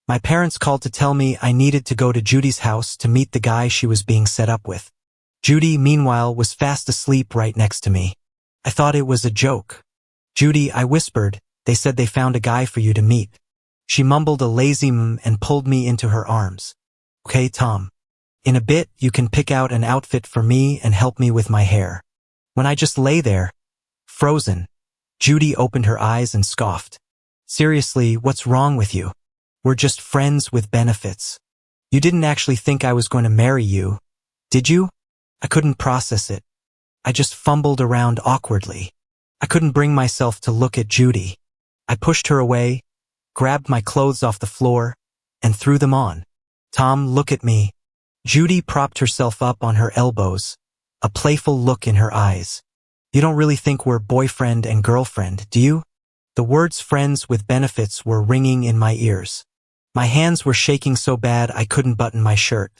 My parents called to tell me I needed to go to Judy's house to meet the guy she was being set up with. Judy, meanwhile, was fast asleep right next to me. I thought it was a joke. "Judy," I whispered, "they said they found a guy for you to meet." She mumbled a lazy and pulled me into her arms. "Okay, Tom. In a bit, you can pick out an outfit for me and help me with my hair." When I just lay there, frozen, Judy opened her eyes and scoffed. "Seriously, what's wrong with you? We're just friends with benefits. You didn't actually think I was going to marry you, did you?" I couldn't process it. I just fumbled around awkwardly. I couldn't bring myself to look at Judy. I pushed her away, grabbed my clothes off the floor, and threw them on. "Tom, look at me." Judy propped herself up on her elbows, a playful look in her eyes. "You don't really think we're boyfriend and girlfriend, do you?" The words "friends with benefits" were ringing in my ears. My hands were shaking so bad I couldn't button my shirt.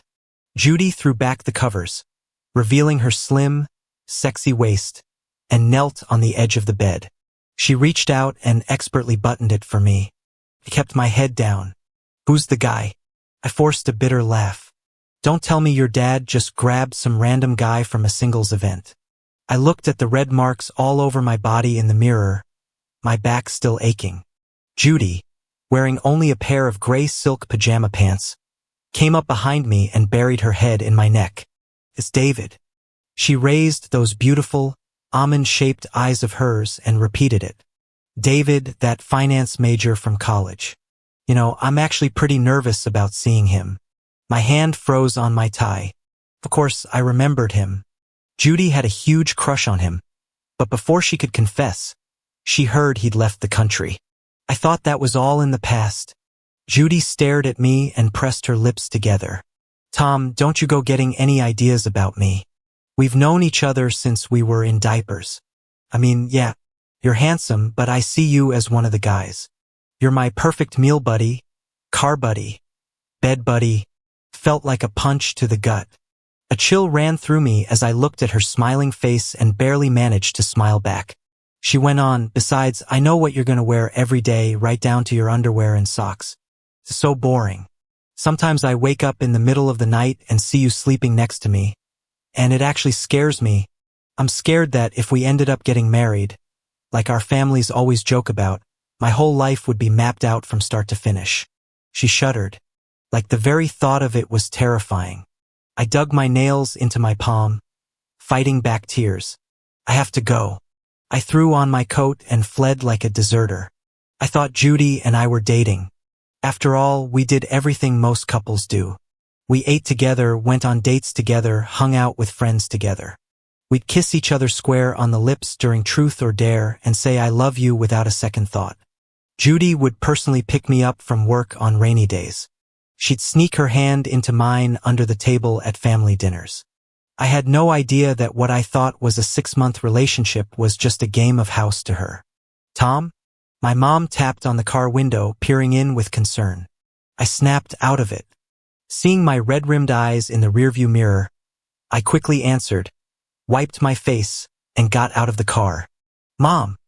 Judy threw back the covers, revealing her slim, sexy waist, and knelt on the edge of the bed. She reached out and expertly buttoned it for me. I kept my head down. "Who's the guy?" I forced a bitter laugh. "Don't tell me your dad just grabbed some random guy from a singles event." I looked at the red marks all over my body in the mirror, my back still aching. Judy, wearing only a pair of gray silk pajama pants, came up behind me and buried her head in my neck. "It's David." She raised those beautiful, almond-shaped eyes of hers and repeated it. "David, that finance major from college. You know, I'm actually pretty nervous about seeing him." My hand froze on my tie. Of course, I remembered him. Judy had a huge crush on him, but before she could confess, she heard he'd left the country. I thought that was all in the past. Judy stared at me and pressed her lips together. "Tom, don't you go getting any ideas about me. We've known each other since we were in diapers. I mean, yeah, you're handsome, but I see you as one of the guys. You're my perfect meal buddy, car buddy, bed buddy." Felt like a punch to the gut. A chill ran through me as I looked at her smiling face and barely managed to smile back. She went on, "Besides, I know what you're going to wear every day, right down to your underwear and socks. It's so boring. Sometimes I wake up in the middle of the night and see you sleeping next to me, and it actually scares me. I'm scared that if we ended up getting married, like our families always joke about, my whole life would be mapped out from start to finish." She shuddered. Like the very thought of it was terrifying. I dug my nails into my palm, fighting back tears. "I have to go." I threw on my coat and fled like a deserter. I thought Judy and I were dating. After all, we did everything most couples do. We ate together, went on dates together, hung out with friends together. We'd kiss each other square on the lips during Truth or Dare and say "I love you" without a second thought. Judy would personally pick me up from work on rainy days. She'd sneak her hand into mine under the table at family dinners. I had no idea that what I thought was a 6-month relationship was just a game of house to her. "Tom?" My mom tapped on the car window, peering in with concern. I snapped out of it. Seeing my red-rimmed eyes in the rearview mirror, I quickly answered, wiped my face, and got out of the car. "Mom!"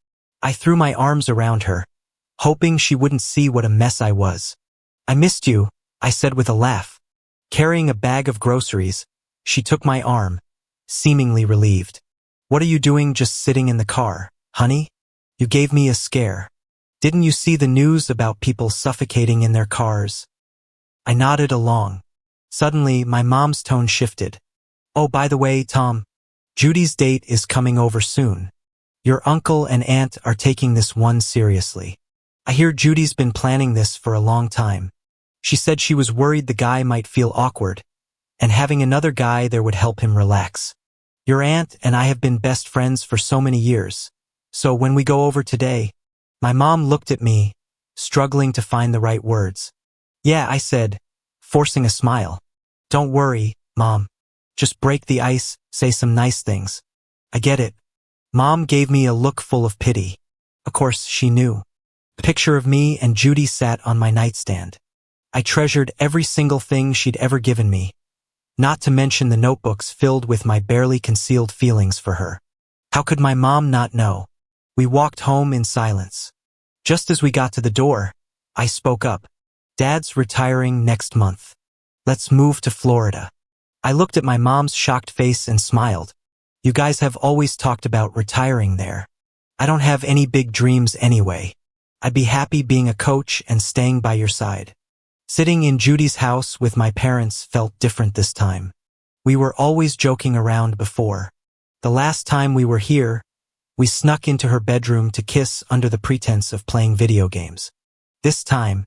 I threw my arms around her, hoping she wouldn't see what a mess I was. "I missed you," I said with a laugh. Carrying a bag of groceries, she took my arm, seemingly relieved. "What are you doing just sitting in the car, honey? You gave me a scare. Didn't you see the news about people suffocating in their cars?" I nodded along. Suddenly, my mom's tone shifted. "Oh, by the way, Tom, Judy's date is coming over soon. Your uncle and aunt are taking this one seriously. I hear Judy's been planning this for a long time. She said she was worried the guy might feel awkward, and having another guy there would help him relax. Your aunt and I have been best friends for so many years, so when we go over today..." My mom looked at me, struggling to find the right words. "Yeah," I said, forcing a smile. "Don't worry, Mom. Just break the ice, say some nice things. I get it." Mom gave me a look full of pity. Of course, she knew. The picture of me and Judy sat on my nightstand. I treasured every single thing she'd ever given me, not to mention the notebooks filled with my barely concealed feelings for her. How could my mom not know? We walked home in silence. Just as we got to the door, I spoke up. Dad's retiring next month. Let's move to Florida. I looked at my mom's shocked face and smiled. You guys have always talked about retiring there. I don't have any big dreams anyway. I'd be happy being a coach and staying by your side. Sitting in Judy's house with my parents felt different this time. We were always joking around before. The last time we were here, we snuck into her bedroom to kiss under the pretense of playing video games. This time,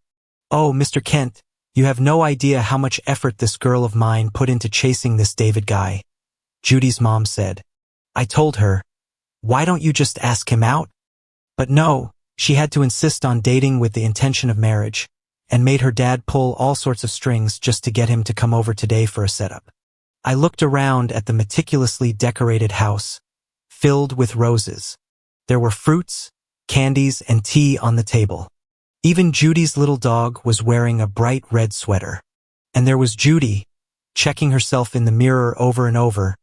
oh, Mr. Kent, you have no idea how much effort this girl of mine put into chasing this David guy, Judy's mom said. I told her, why don't you just ask him out? But no, she had to insist on dating with the intention of marriage, and made her dad pull all sorts of strings just to get him to come over today for a setup. I looked around at the meticulously decorated house, filled with roses. There were fruits, candies, and tea on the table. Even Judy's little dog was wearing a bright red sweater. And there was Judy, checking herself in the mirror over and over,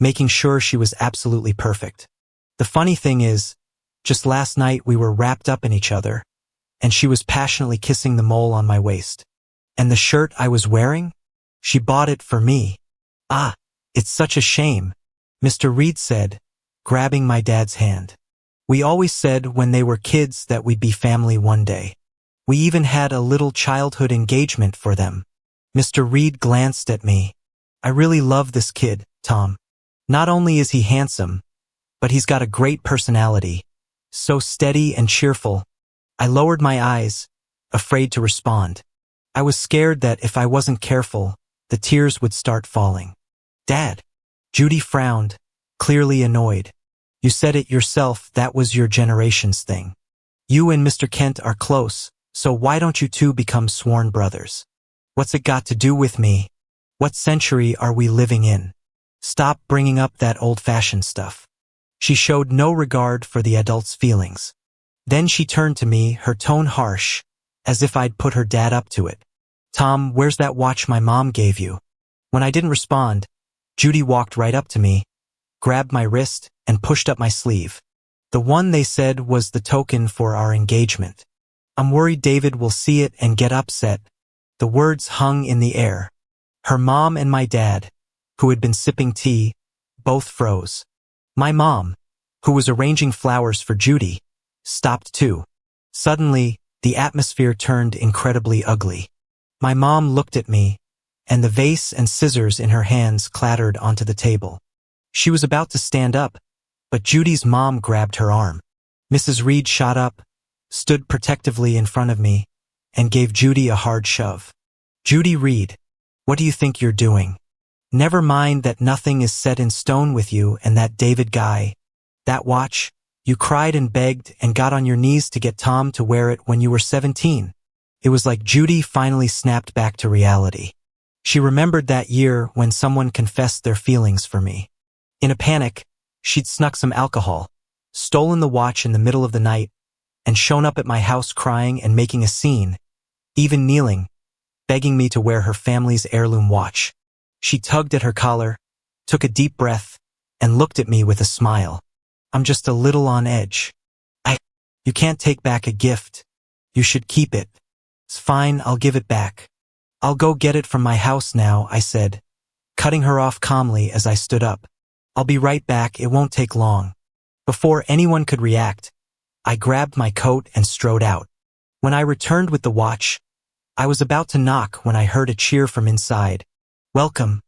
making sure she was absolutely perfect. The funny thing is, just last night we were wrapped up in each other, and she was passionately kissing the mole on my waist. And the shirt I was wearing? She bought it for me. Ah, it's such a shame, Mr. Reed said, grabbing my dad's hand. We always said when they were kids that we'd be family one day. We even had a little childhood engagement for them. Mr. Reed glanced at me. I really love this kid, Tom. Not only is he handsome, but he's got a great personality. So steady and cheerful. I lowered my eyes, afraid to respond. I was scared that if I wasn't careful, the tears would start falling. Dad. Judy frowned, clearly annoyed. You said it yourself, that was your generation's thing. You and Mr. Kent are close, so why don't you two become sworn brothers? What's it got to do with me? What century are we living in? Stop bringing up that old-fashioned stuff. She showed no regard for the adult's feelings. Then she turned to me, her tone harsh, as if I'd put her dad up to it. Tom, where's that watch my mom gave you? When I didn't respond, Judy walked right up to me, grabbed my wrist, and pushed up my sleeve. The one they said was the token for our engagement. I'm worried David will see it and get upset. The words hung in the air. Her mom and my dad, who had been sipping tea, both froze. My mom, who was arranging flowers for Judy, stopped too. Suddenly, the atmosphere turned incredibly ugly. My mom looked at me, and the vase and scissors in her hands clattered onto the table. She was about to stand up, but Judy's mom grabbed her arm. Mrs. Reed shot up, stood protectively in front of me, and gave Judy a hard shove. Judy Reed, what do you think you're doing? Never mind that nothing is set in stone with you and that David guy. That watch, you cried and begged and got on your knees to get Tom to wear it when you were 17. It was like Judy finally snapped back to reality. She remembered that year when someone confessed their feelings for me. In a panic, she'd snuck some alcohol, stolen the watch in the middle of the night, and shown up at my house crying and making a scene, even kneeling, begging me to wear her family's heirloom watch. She tugged at her collar, took a deep breath, and looked at me with a smile. I'm just a little on edge. You can't take back a gift. You should keep it. It's fine, I'll give it back. I'll go get it from my house now, I said, cutting her off calmly as I stood up. I'll be right back, it won't take long. Before anyone could react, I grabbed my coat and strode out. When I returned with the watch, I was about to knock when I heard a cheer from inside. Welcome.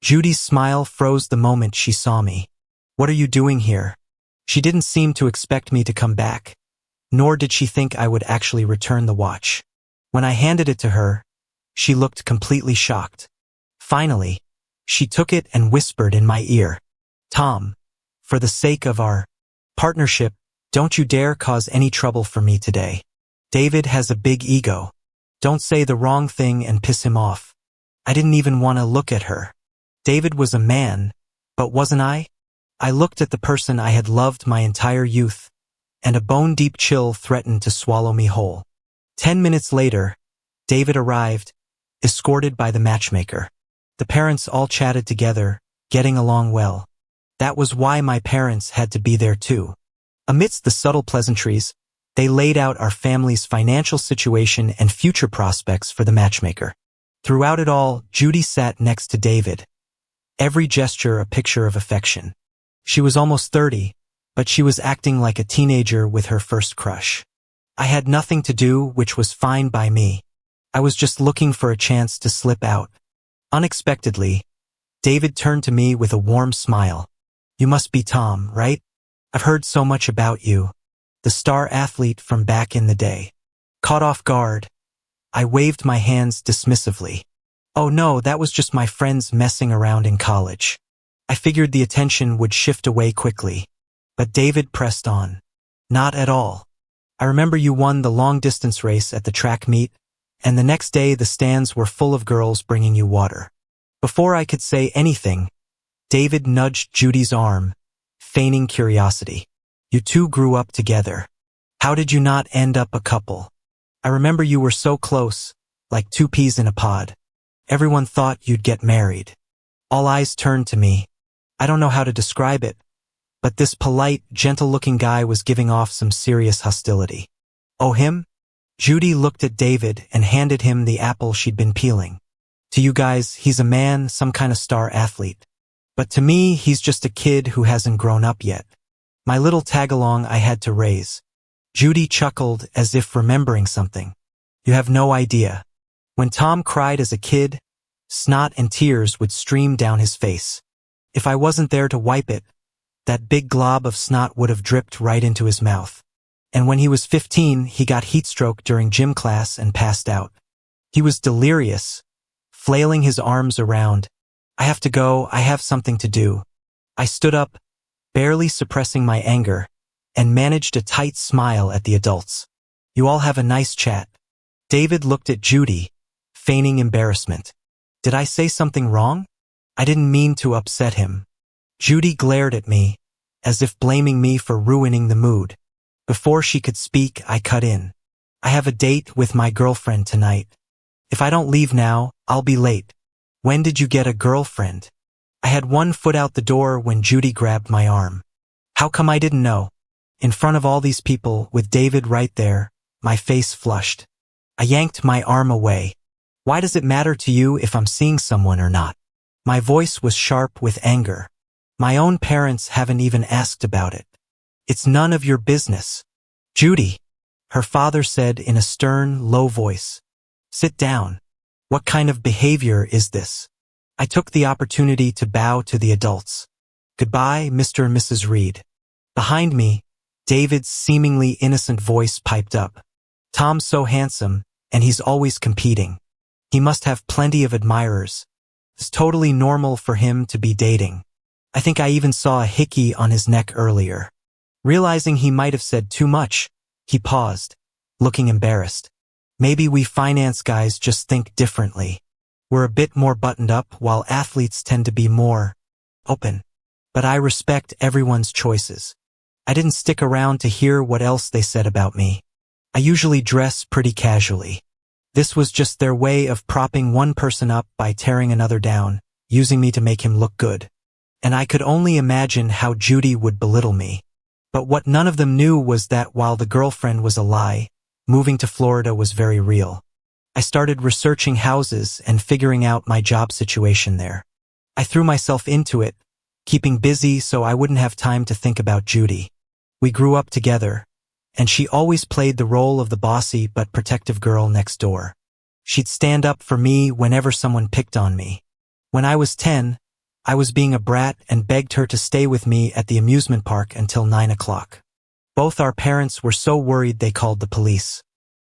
Judy's smile froze the moment she saw me. What are you doing here? She didn't seem to expect me to come back, nor did she think I would actually return the watch. When I handed it to her, she looked completely shocked. Finally, she took it and whispered in my ear, Tom, for the sake of our partnership, don't you dare cause any trouble for me today. David has a big ego. Don't say the wrong thing and piss him off. I didn't even want to look at her. David was a man, but wasn't I? I looked at the person I had loved my entire youth, and a bone-deep chill threatened to swallow me whole. 10 minutes later, David arrived, escorted by the matchmaker. The parents all chatted together, getting along well. That was why my parents had to be there too. Amidst the subtle pleasantries, They laid out our family's financial situation and future prospects for the matchmaker. Throughout it all, Judy sat next to David, every gesture a picture of affection. She was almost 30, but she was acting like a teenager with her first crush. I had nothing to do, which was fine by me. I was just looking for a chance to slip out. Unexpectedly, David turned to me with a warm smile. "You must be Tom, right? I've heard so much about you. The star athlete from back in the day." Caught off guard, I waved my hands dismissively. "Oh no, that was just my friends messing around in college." I figured the attention would shift away quickly. But David pressed on. "Not at all. I remember you won the long-distance race at the track meet, and the next day the stands were full of girls bringing you water." Before I could say anything, David nudged Judy's arm, feigning curiosity. "You two grew up together. How did you not end up a couple? I remember you were so close, like two peas in a pod. Everyone thought you'd get married." All eyes turned to me. I don't know how to describe it, but this polite, gentle-looking guy was giving off some serious hostility. "Oh, him?" Judy looked at David and handed him the apple she'd been peeling. "To you guys, he's a man, some kind of star athlete. But to me, he's just a kid who hasn't grown up yet. My little tag-along I had to raise." Judy chuckled as if remembering something. "You have no idea. When Tom cried as a kid, snot and tears would stream down his face. If I wasn't there to wipe it, that big glob of snot would have dripped right into his mouth. And when he was 15, he got heatstroke during gym class and passed out. He was delirious, flailing his arms around. I have to go, I have something to do." I stood up, barely suppressing my anger, and managed a tight smile at the adults. "You all have a nice chat." David looked at Judy, feigning embarrassment. Did I say something wrong? I didn't mean to upset him. Judy glared at me, as if blaming me for ruining the mood. Before she could speak, I cut in. "I have a date with my girlfriend tonight. If I don't leave now, I'll be late." "When did you get a girlfriend?" I had one foot out the door when Judy grabbed my arm. How come I didn't know? In front of all these people, with David right there, my face flushed. I yanked my arm away. "Why does it matter to you if I'm seeing someone or not?" My voice was sharp with anger. "My own parents haven't even asked about it. It's none of your business." "Judy," her father said in a stern, low voice. "Sit down. What kind of behavior is this?" I took the opportunity to bow to the adults. "Goodbye, Mr. and Mrs. Reed." Behind me, David's seemingly innocent voice piped up. "Tom's so handsome, and he's always competing. He must have plenty of admirers. It's totally normal for him to be dating. I think I even saw a hickey on his neck earlier." Realizing he might have said too much, he paused, looking embarrassed. "Maybe we finance guys just think differently. We're a bit more buttoned up, while athletes tend to be more open. But I respect everyone's choices." I didn't stick around to hear what else they said about me. I usually dress pretty casually. This was just their way of propping one person up by tearing another down, using me to make him look good. And I could only imagine how Judy would belittle me. But what none of them knew was that while the girlfriend was a lie, moving to Florida was very real. I started researching houses and figuring out my job situation there. I threw myself into it, keeping busy so I wouldn't have time to think about Judy. We grew up together, and she always played the role of the bossy but protective girl next door. She'd stand up for me whenever someone picked on me. When I was 10, I was being a brat and begged her to stay with me at the amusement park until 9 o'clock. Both our parents were so worried they called the police.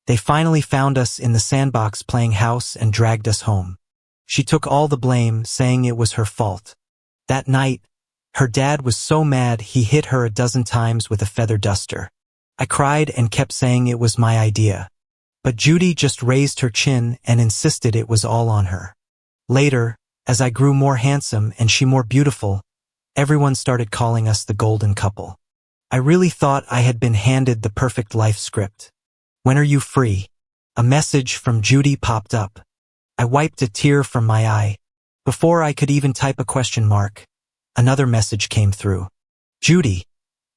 They finally found us in the sandbox playing house and dragged us home. She took all the blame, saying it was her fault. That night, her dad was so mad he hit her a dozen times with a feather duster. I cried and kept saying it was my idea. But Judy just raised her chin and insisted it was all on her. Later, as I grew more handsome and she more beautiful, everyone started calling us the golden couple. I really thought I had been handed the perfect life script. "When are you free?" A message from Judy popped up. I wiped a tear from my eye. Before I could even type a question mark, another message came through. "Judy,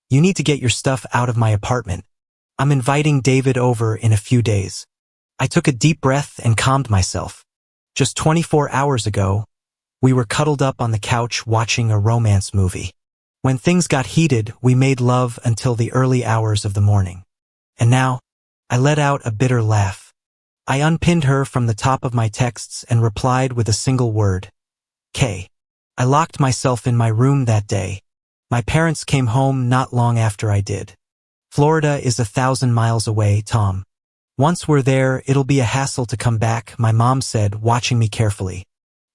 you need to get your stuff out of my apartment. I'm inviting David over in a few days. I took a deep breath and calmed myself. Just 24 hours ago, we were cuddled up on the couch watching a romance movie. When things got heated, we made love until the early hours of the morning. And now, I let out a bitter laugh. I unpinned her from the top of my texts and replied with a single word. K. I locked myself in my room that day. My parents came home not long after I did. Florida is 1,000 miles away, Tom. Once we're there, it'll be a hassle to come back, my mom said, watching me carefully.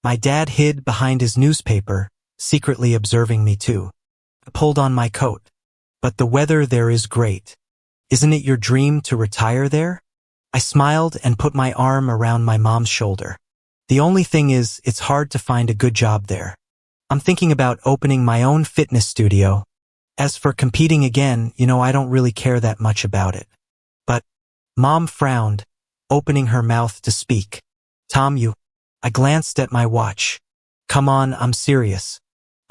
My dad hid behind his newspaper, secretly observing me too. I pulled on my coat. But the weather there is great. Isn't it your dream to retire there? I smiled and put my arm around my mom's shoulder. The only thing is, it's hard to find a good job there. I'm thinking about opening my own fitness studio. As for competing again, I don't really care that much about it. But, Mom frowned, opening her mouth to speak. Tom, I glanced at my watch. Come on, I'm serious.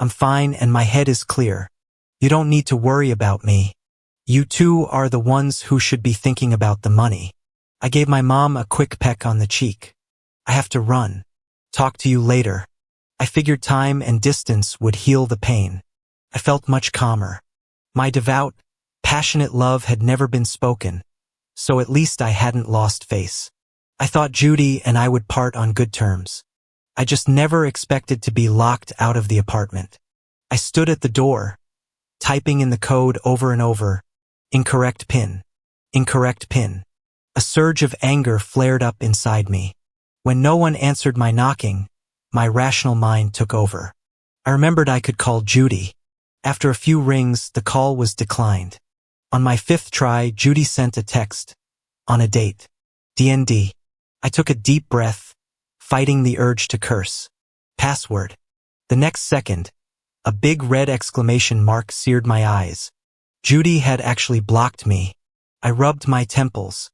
I'm fine and my head is clear. You don't need to worry about me. You two are the ones who should be thinking about the money. I gave my mom a quick peck on the cheek. I have to run. Talk to you later. I figured time and distance would heal the pain. I felt much calmer. My devout, passionate love had never been spoken, so at least I hadn't lost face. I thought Judy and I would part on good terms. I just never expected to be locked out of the apartment. I stood at the door, typing in the code over and over. Incorrect PIN. Incorrect PIN. A surge of anger flared up inside me. When no one answered my knocking, my rational mind took over. I remembered I could call Judy. After a few rings, the call was declined. On my 5th try, Judy sent a text. On a date. DND. I took a deep breath, fighting the urge to curse. Password. The next second, a big red exclamation mark seared my eyes. Judy had actually blocked me. I rubbed my temples.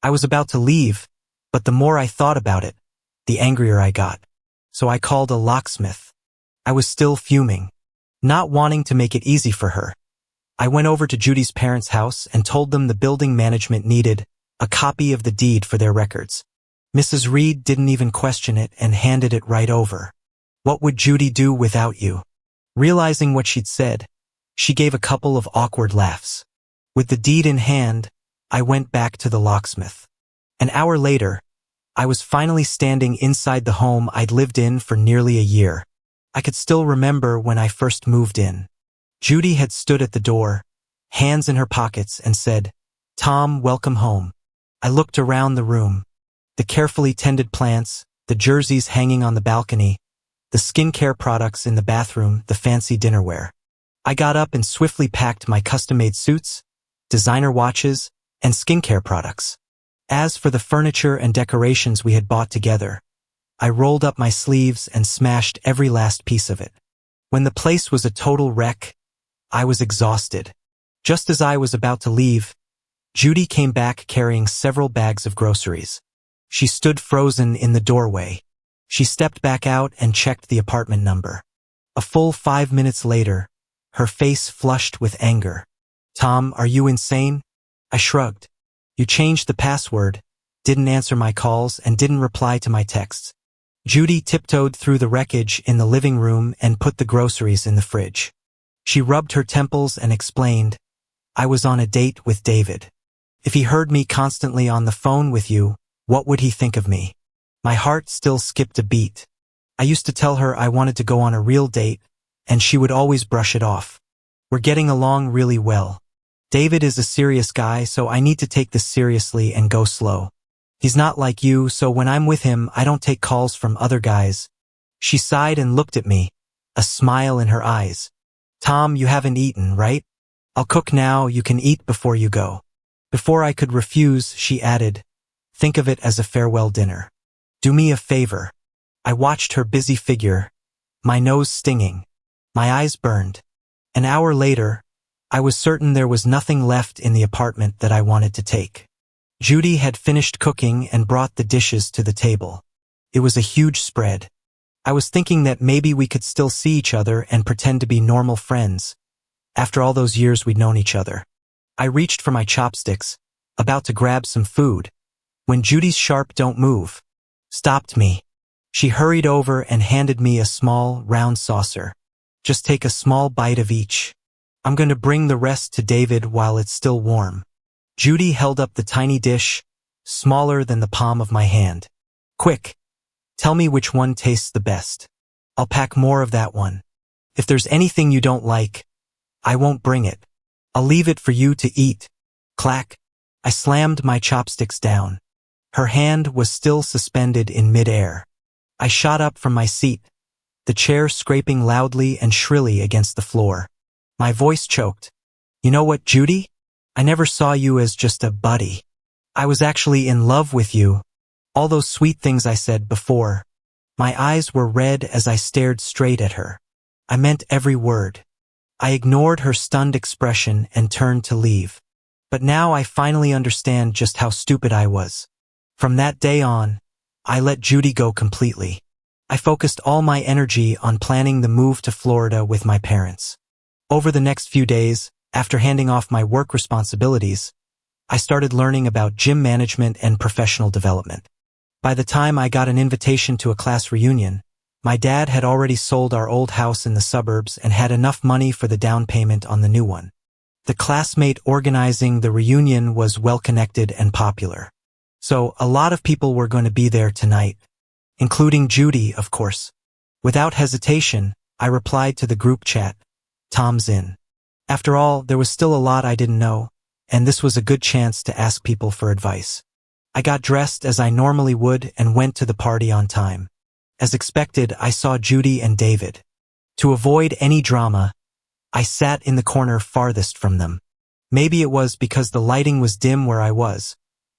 I was about to leave, but the more I thought about it, the angrier I got. So I called a locksmith. I was still fuming, not wanting to make it easy for her. I went over to Judy's parents' house and told them the building management needed a copy of the deed for their records. Mrs. Reed didn't even question it and handed it right over. What would Judy do without you? Realizing what she'd said, she gave a couple of awkward laughs. With the deed in hand, I went back to the locksmith. An hour later, I was finally standing inside the home I'd lived in for nearly a year. I could still remember when I first moved in. Judy had stood at the door, hands in her pockets, and said, Tom, welcome home. I looked around the room. The carefully tended plants, the jerseys hanging on the balcony, the skincare products in the bathroom, the fancy dinnerware. I got up and swiftly packed my custom-made suits, designer watches, and skincare products. As for the furniture and decorations we had bought together, I rolled up my sleeves and smashed every last piece of it. When the place was a total wreck, I was exhausted. Just as I was about to leave, Judy came back carrying several bags of groceries. She stood frozen in the doorway. She stepped back out and checked the apartment number. A full 5 minutes later, her face flushed with anger. Tom, are you insane? I shrugged. You changed the password, didn't answer my calls, and didn't reply to my texts. Judy tiptoed through the wreckage in the living room and put the groceries in the fridge. She rubbed her temples and explained, I was on a date with David. If he heard me constantly on the phone with you, what would he think of me? My heart still skipped a beat. I used to tell her I wanted to go on a real date, and she would always brush it off. We're getting along really well. David is a serious guy, so I need to take this seriously and go slow. He's not like you, so when I'm with him, I don't take calls from other guys. She sighed and looked at me, a smile in her eyes. Tom, you haven't eaten, right? I'll cook now, you can eat before you go. Before I could refuse, she added, think of it as a farewell dinner. Do me a favor. I watched her busy figure, my nose stinging. My eyes burned. An hour later, I was certain there was nothing left in the apartment that I wanted to take. Judy had finished cooking and brought the dishes to the table. It was a huge spread. I was thinking that maybe we could still see each other and pretend to be normal friends. After all those years we'd known each other. I reached for my chopsticks, about to grab some food, when Judy's sharp "don't move" stopped me. She hurried over and handed me a small, round saucer. "Just take a small bite of each. I'm going to bring the rest to David while it's still warm." Judy held up the tiny dish, smaller than the palm of my hand. "Quick, tell me which one tastes the best. I'll pack more of that one. If there's anything you don't like, I won't bring it. I'll leave it for you to eat." Clack. I slammed my chopsticks down. Her hand was still suspended in midair. I shot up from my seat, the chair scraping loudly and shrilly against the floor. My voice choked. "You know what, Judy? I never saw you as just a buddy. I was actually in love with you. All those sweet things I said before." My eyes were red as I stared straight at her. I meant every word. I ignored her stunned expression and turned to leave. But now I finally understand just how stupid I was. From that day on, I let Judy go completely. I focused all my energy on planning the move to Florida with my parents. Over the next few days, after handing off my work responsibilities, I started learning about gym management and professional development. By the time I got an invitation to a class reunion, my dad had already sold our old house in the suburbs and had enough money for the down payment on the new one. The classmate organizing the reunion was well-connected and popular. So a lot of people were going to be there tonight, including Judy, of course. Without hesitation, I replied to the group chat, "Tom's in." After all, there was still a lot I didn't know, and this was a good chance to ask people for advice. I got dressed as I normally would and went to the party on time. As expected, I saw Judy and David. To avoid any drama, I sat in the corner farthest from them. Maybe it was because the lighting was dim where I was,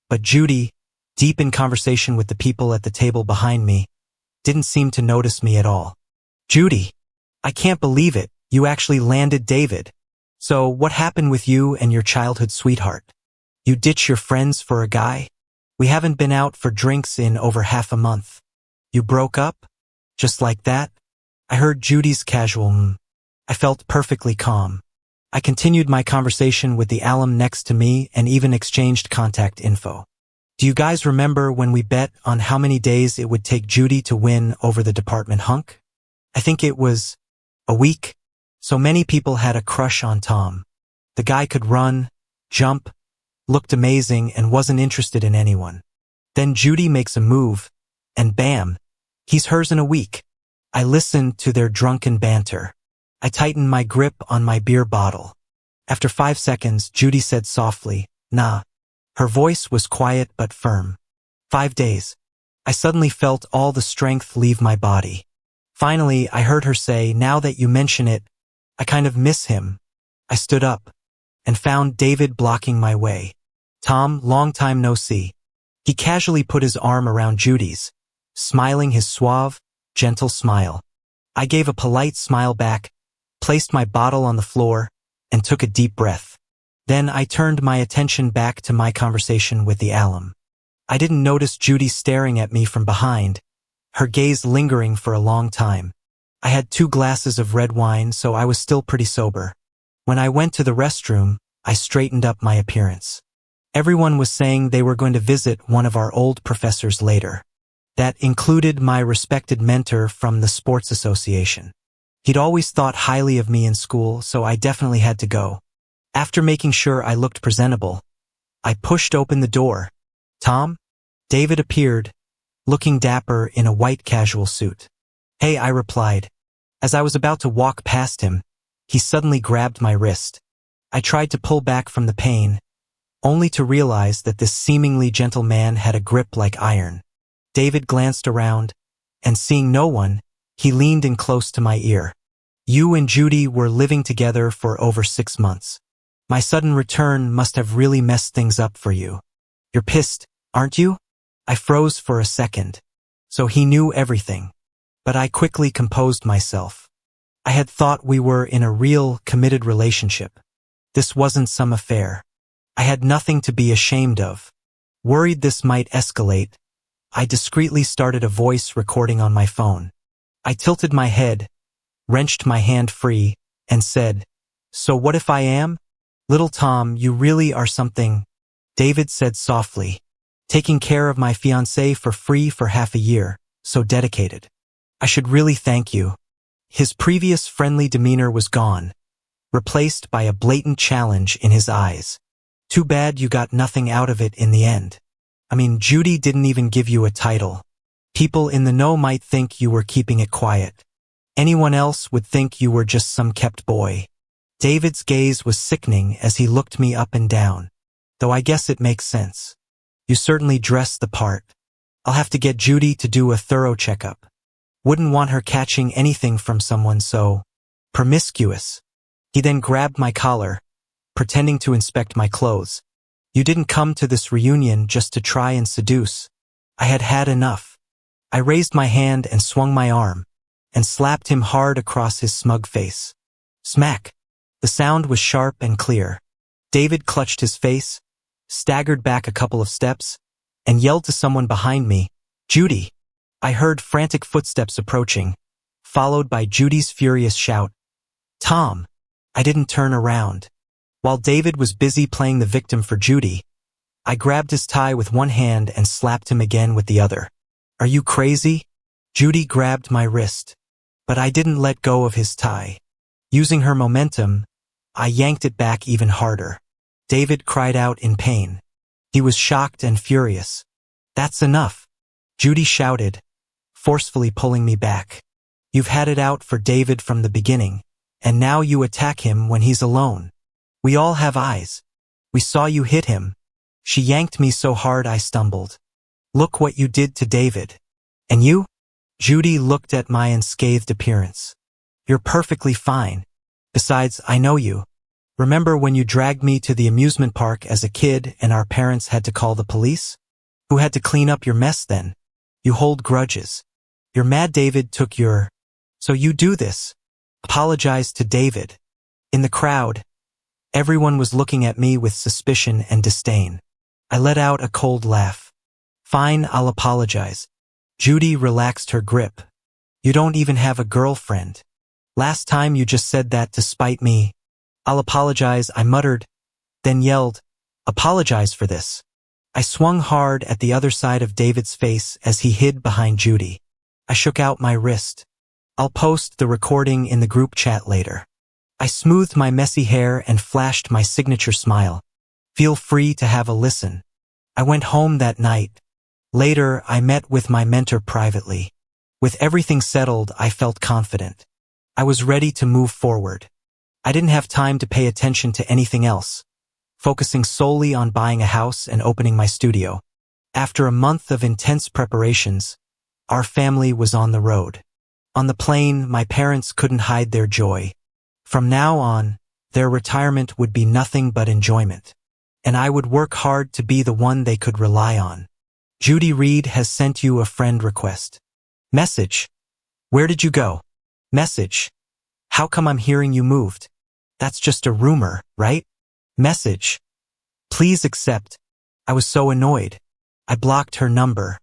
but Judy, deep in conversation with the people at the table behind me, didn't seem to notice me at all. "Judy, I can't believe it, you actually landed David. So what happened with you and your childhood sweetheart? You ditch your friends for a guy? We haven't been out for drinks in over half a month. You broke up? Just like that?" I heard Judy's casual I felt perfectly calm. I continued my conversation with the alum next to me and even exchanged contact info. "Do you guys remember when we bet on how many days it would take Judy to win over the department hunk? I think it was a week." So many people had a crush on Tom. The guy could run, jump, looked amazing, and wasn't interested in anyone. Then Judy makes a move, and bam, he's hers in a week. I listened to their drunken banter. I tightened my grip on my beer bottle. After 5 seconds, Judy said softly, "Nah." Her voice was quiet but firm. 5 days. I suddenly felt all the strength leave my body. Finally, I heard her say, "Now that you mention it, I kind of miss him." I stood up and found David blocking my way. "Tom, long time no see." He casually put his arm around Judy's, smiling his suave, gentle smile. I gave a polite smile back, placed my bottle on the floor, and took a deep breath. Then I turned my attention back to my conversation with the alum. I didn't notice Judy staring at me from behind, her gaze lingering for a long time. I had 2 glasses of red wine, so I was still pretty sober. When I went to the restroom, I straightened up my appearance. Everyone was saying they were going to visit one of our old professors later. That included my respected mentor from the sports association. He'd always thought highly of me in school, so I definitely had to go. After making sure I looked presentable, I pushed open the door. "Tom?" David appeared, looking dapper in a white casual suit. "Hey," I replied. As I was about to walk past him, he suddenly grabbed my wrist. I tried to pull back from the pain, only to realize that this seemingly gentle man had a grip like iron. David glanced around, and seeing no one, he leaned in close to my ear. "You and Judy were living together for over 6 months. My sudden return must have really messed things up for you. You're pissed, aren't you?" I froze for a second. So he knew everything. But I quickly composed myself. I had thought we were in a real, committed relationship. This wasn't some affair. I had nothing to be ashamed of. Worried this might escalate, I discreetly started a voice recording on my phone. I tilted my head, wrenched my hand free, and said, "So what if I am? Little Tom, you really are something David said softly. Taking care of my fiancée for free for half a year, so dedicated. I should really thank you. His previous friendly demeanor was gone, replaced by a blatant challenge in his eyes. Too bad you got nothing out of it in the end. I mean, Judy didn't even give you a title. People in the know might think you were keeping it quiet. Anyone else would think you were just some kept boy. David's gaze was sickening as he looked me up and down. Though I guess it makes sense. You certainly dress the part. I'll have to get Judy to do a thorough checkup. Wouldn't want her catching anything from someone so promiscuous. He then grabbed my collar, pretending to inspect my clothes. You didn't come to this reunion just to try and seduce. I had had enough. I raised my hand and swung my arm, and slapped him hard across his smug face. Smack. The sound was sharp and clear. David clutched his face, staggered back a couple of steps, and yelled to someone behind me, "Judy!" I heard frantic footsteps approaching, followed by Judy's furious shout, "Tom!" I didn't turn around. While David was busy playing the victim for Judy, I grabbed his tie with one hand and slapped him again with the other. "Are you crazy?" Judy grabbed my wrist, but I didn't let go of his tie. Using her momentum, I yanked it back even harder. David cried out in pain. He was shocked and furious. "That's enough," Judy shouted, forcefully pulling me back. "You've had it out for David from the beginning, and now you attack him when he's alone. We all have eyes. We saw you hit him." She yanked me so hard I stumbled. "Look what you did to David. And you?" Judy looked at my unscathed appearance. "You're perfectly fine. Besides, I know you. Remember when you dragged me to the amusement park as a kid and our parents had to call the police? Who had to clean up your mess then? You hold grudges. You're mad David took your... So you do this. Apologize to David." In the crowd, everyone was looking at me with suspicion and disdain. I let out a cold laugh. "Fine, I'll apologize." Judy relaxed her grip. "You don't even have a girlfriend. Last time you just said that to spite me." "I'll apologize," I muttered, then yelled, "Apologize for this." I swung hard at the other side of David's face as he hid behind Judy. I shook out my wrist. "I'll post the recording in the group chat later." I smoothed my messy hair and flashed my signature smile. "Feel free to have a listen." I went home that night. Later, I met with my mentor privately. With everything settled, I felt confident. I was ready to move forward. I didn't have time to pay attention to anything else, focusing solely on buying a house and opening my studio. After a month of intense preparations, our family was on the road. On the plane, my parents couldn't hide their joy. From now on, their retirement would be nothing but enjoyment, and I would work hard to be the one they could rely on. "Judy Reed has sent you a friend request." Message. "Where did you go?" Message. "How come I'm hearing you moved? That's just a rumor, right?" Message. "Please accept." I was so annoyed. I blocked her number.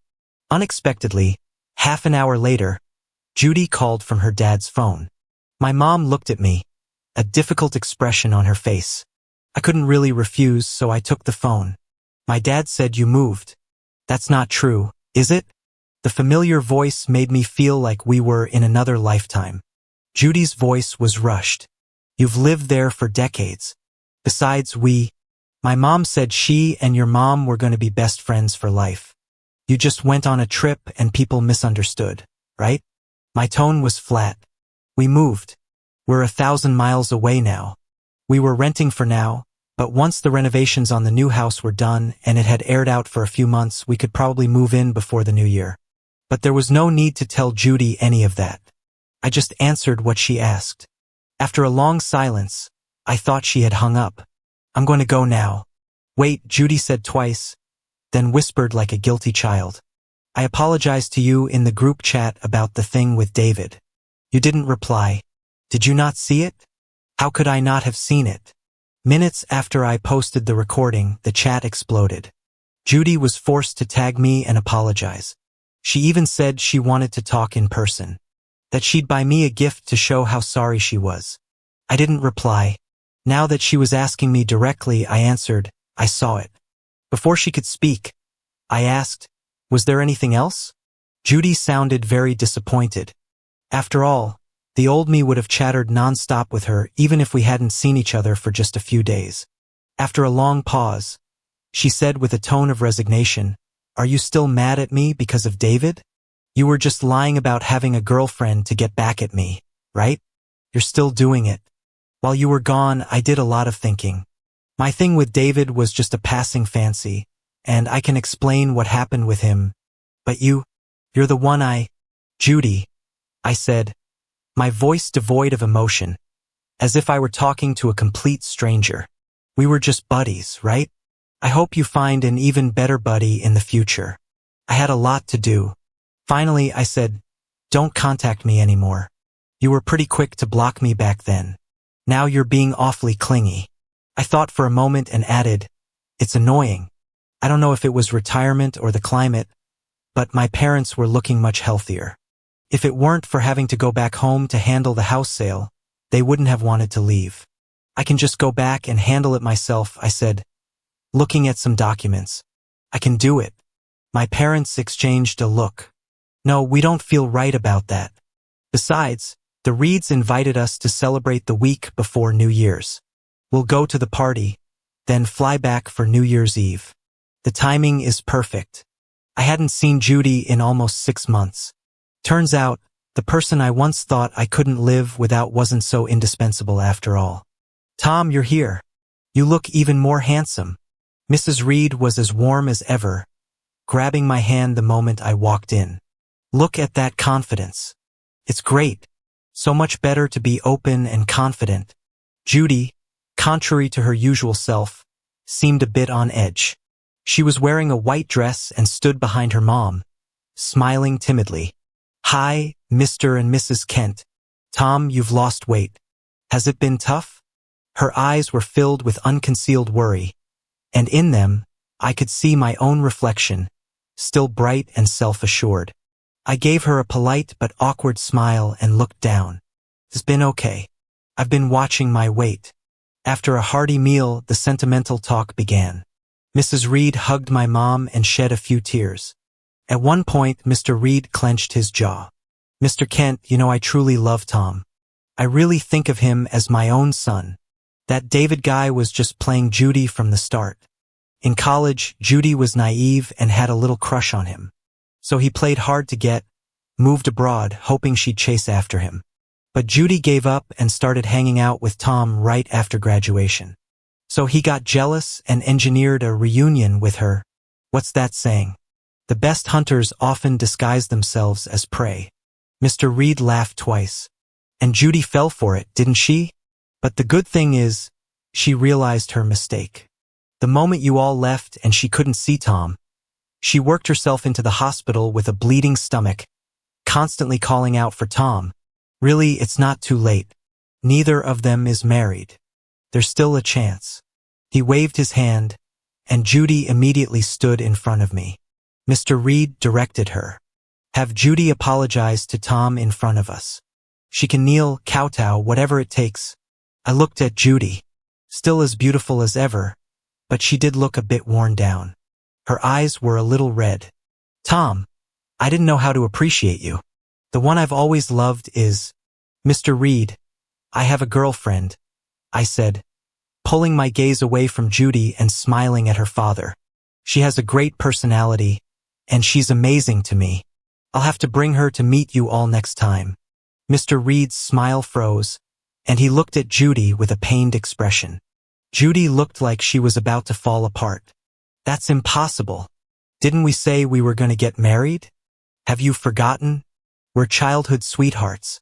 Unexpectedly, half an hour later, Judy called from her dad's phone. My mom looked at me, a difficult expression on her face. I couldn't really refuse, so I took the phone. "My dad said you moved." "That's not true, is it?" The familiar voice made me feel like we were in another lifetime. Judy's voice was rushed. "You've lived there for decades. Besides, my mom said she and your mom were going to be best friends for life. You just went on a trip and people misunderstood, right?" My tone was flat. "We moved. We're 1,000 miles away now. We were renting for now, but once the renovations on the new house were done and it had aired out for a few months, we could probably move in before the new year." But there was no need to tell Judy any of that. I just answered what she asked. After a long silence, I thought she had hung up. "I'm going to go now." "Wait," Judy said twice, then whispered like a guilty child. "I apologized to you in the group chat about the thing with David. You didn't reply. Did you not see it?" "How could I not have seen it?" Minutes after I posted the recording, the chat exploded. Judy was forced to tag me and apologize. She even said she wanted to talk in person, that she'd buy me a gift to show how sorry she was. I didn't reply. Now that she was asking me directly, I answered, "I saw it." Before she could speak, I asked, "Was there anything else?" Judy sounded very disappointed. After all, the old me would have chattered nonstop with her even if we hadn't seen each other for just a few days. After a long pause, she said with a tone of resignation, "Are you still mad at me because of David? You were just lying about having a girlfriend to get back at me, right? You're still doing it. While you were gone, I did a lot of thinking. My thing with David was just a passing fancy, and I can explain what happened with him. But you're the one Judy," I said, my voice devoid of emotion, as if I were talking to a complete stranger. "We were just buddies, right? I hope you find an even better buddy in the future." I had a lot to do. Finally, I said, "Don't contact me anymore. You were pretty quick to block me back then. Now you're being awfully clingy." I thought for a moment and added, "It's annoying. I don't know if it was retirement or the climate, but my parents were looking much healthier. If it weren't for having to go back home to handle the house sale, they wouldn't have wanted to leave. I can just go back and handle it myself," I said, looking at some documents. "I can do it." My parents exchanged a look. "No, we don't feel right about that. Besides, the Reeds invited us to celebrate the week before New Year's. We'll go to the party, then fly back for New Year's Eve. The timing is perfect." I hadn't seen Judy in almost 6 months. Turns out, the person I once thought I couldn't live without wasn't so indispensable after all. "Tom, you're here. You look even more handsome." Mrs. Reed was as warm as ever, grabbing my hand the moment I walked in. "Look at that confidence. It's great. So much better to be open and confident." Judy, contrary to her usual self, seemed a bit on edge. She was wearing a white dress and stood behind her mom, smiling timidly. "Hi, Mr. and Mrs. Kent. Tom, you've lost weight. Has it been tough?" Her eyes were filled with unconcealed worry, and in them, I could see my own reflection, still bright and self-assured. I gave her a polite but awkward smile and looked down. "It's been okay. I've been watching my weight." After a hearty meal, the sentimental talk began. Mrs. Reed hugged my mom and shed a few tears. At one point, Mr. Reed clenched his jaw. "Mr. Kent, you know I truly love Tom. I really think of him as my own son. That David guy was just playing Judy from the start. In college, Judy was naive and had a little crush on him. So he played hard to get, moved abroad, hoping she'd chase after him. But Judy gave up and started hanging out with Tom right after graduation. So he got jealous and engineered a reunion with her. What's that saying? The best hunters often disguise themselves as prey." Mr. Reed laughed twice. "And Judy fell for it, didn't she? But the good thing is, she realized her mistake. The moment you all left and she couldn't see Tom, she worked herself into the hospital with a bleeding stomach, constantly calling out for Tom. Really, it's not too late. Neither of them is married. There's still a chance." He waved his hand, and Judy immediately stood in front of me. Mr. Reed directed her. "Have Judy apologize to Tom in front of us. She can kneel, kowtow, whatever it takes." I looked at Judy, still as beautiful as ever, but she did look a bit worn down. Her eyes were a little red. "Tom, I didn't know how to appreciate you. The one I've always loved is Mr. Reed. I have a girlfriend," I said, pulling my gaze away from Judy and smiling at her father. "She has a great personality, and she's amazing to me. I'll have to bring her to meet you all next time." Mr. Reed's smile froze, and he looked at Judy with a pained expression. Judy looked like she was about to fall apart. "That's impossible. Didn't we say we were going to get married? Have you forgotten? We're childhood sweethearts.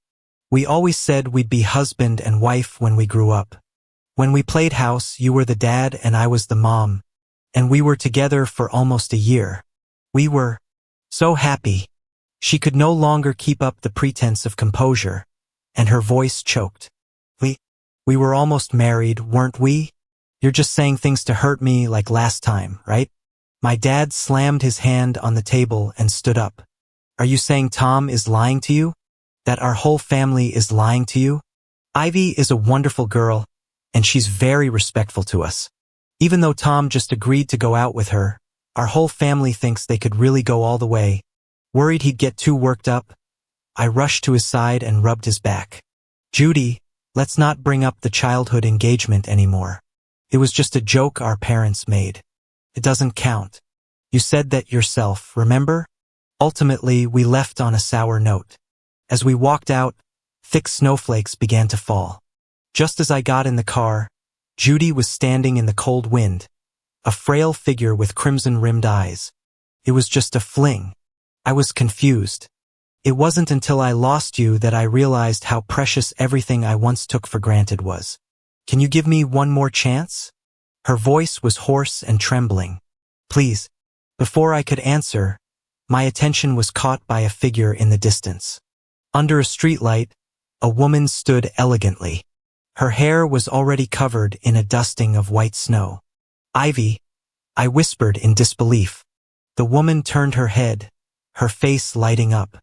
We always said we'd be husband and wife when we grew up. When we played house, you were the dad and I was the mom, and we were together for almost a year. We were so happy." She could no longer keep up the pretense of composure, and her voice choked. We were almost married, weren't we? You're just saying things to hurt me like last time, right?" My dad slammed his hand on the table and stood up. "Are you saying Tom is lying to you? That our whole family is lying to you? Ivy is a wonderful girl, and she's very respectful to us. Even though Tom just agreed to go out with her, our whole family thinks they could really go all the way. Worried he'd get too worked up, I rushed to his side and rubbed his back. Judy, let's not bring up the childhood engagement anymore. It was just a joke our parents made. It doesn't count. You said that yourself, remember? Ultimately, we left on a sour note. As we walked out, thick snowflakes began to fall. Just as I got in the car, Judy was standing in the cold wind, a frail figure with crimson-rimmed eyes. It was just a fling. I was confused. It wasn't until I lost you that I realized how precious everything I once took for granted was. Can you give me one more chance? Her voice was hoarse and trembling. Please. Before I could answer, my attention was caught by a figure in the distance. Under a streetlight, a woman stood elegantly. Her hair was already covered in a dusting of white snow. Ivy, I whispered in disbelief. The woman turned her head, her face lighting up.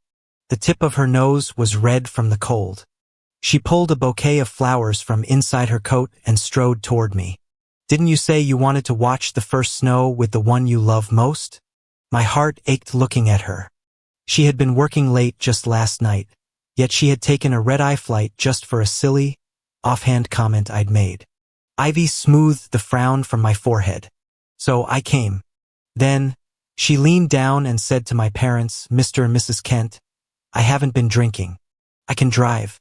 The tip of her nose was red from the cold. She pulled a bouquet of flowers from inside her coat and strode toward me. Didn't you say you wanted to watch the first snow with the one you love most? My heart ached looking at her. She had been working late just last night, yet she had taken a red-eye flight just for a silly, offhand comment I'd made. Ivy smoothed the frown from my forehead. So I came. Then, she leaned down and said to my parents, Mr. and Mrs. Kent, I haven't been drinking. I can drive.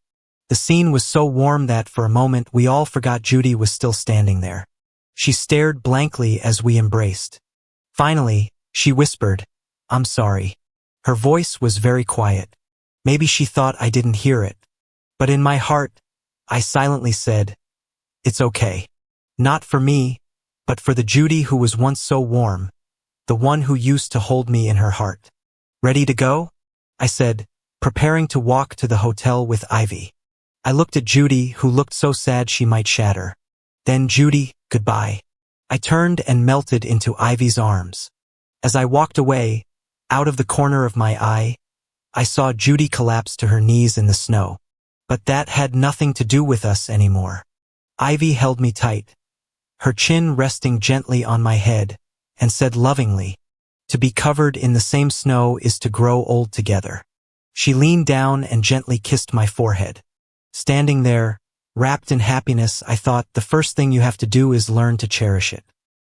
The scene was so warm that for a moment we all forgot Judy was still standing there. She stared blankly as we embraced. Finally, she whispered, I'm sorry. Her voice was very quiet. Maybe she thought I didn't hear it. But in my heart, I silently said, it's okay. Not for me, but for the Judy who was once so warm, the one who used to hold me in her heart. Ready to go? I said, preparing to walk to the hotel with Ivy. I looked at Judy, who looked so sad she might shatter. Then, Judy, goodbye. I turned and melted into Ivy's arms. As I walked away, out of the corner of my eye, I saw Judy collapse to her knees in the snow. But that had nothing to do with us anymore. Ivy held me tight, her chin resting gently on my head, and said lovingly, to be covered in the same snow is to grow old together. She leaned down and gently kissed my forehead. Standing there, wrapped in happiness, I thought the first thing you have to do is learn to cherish it.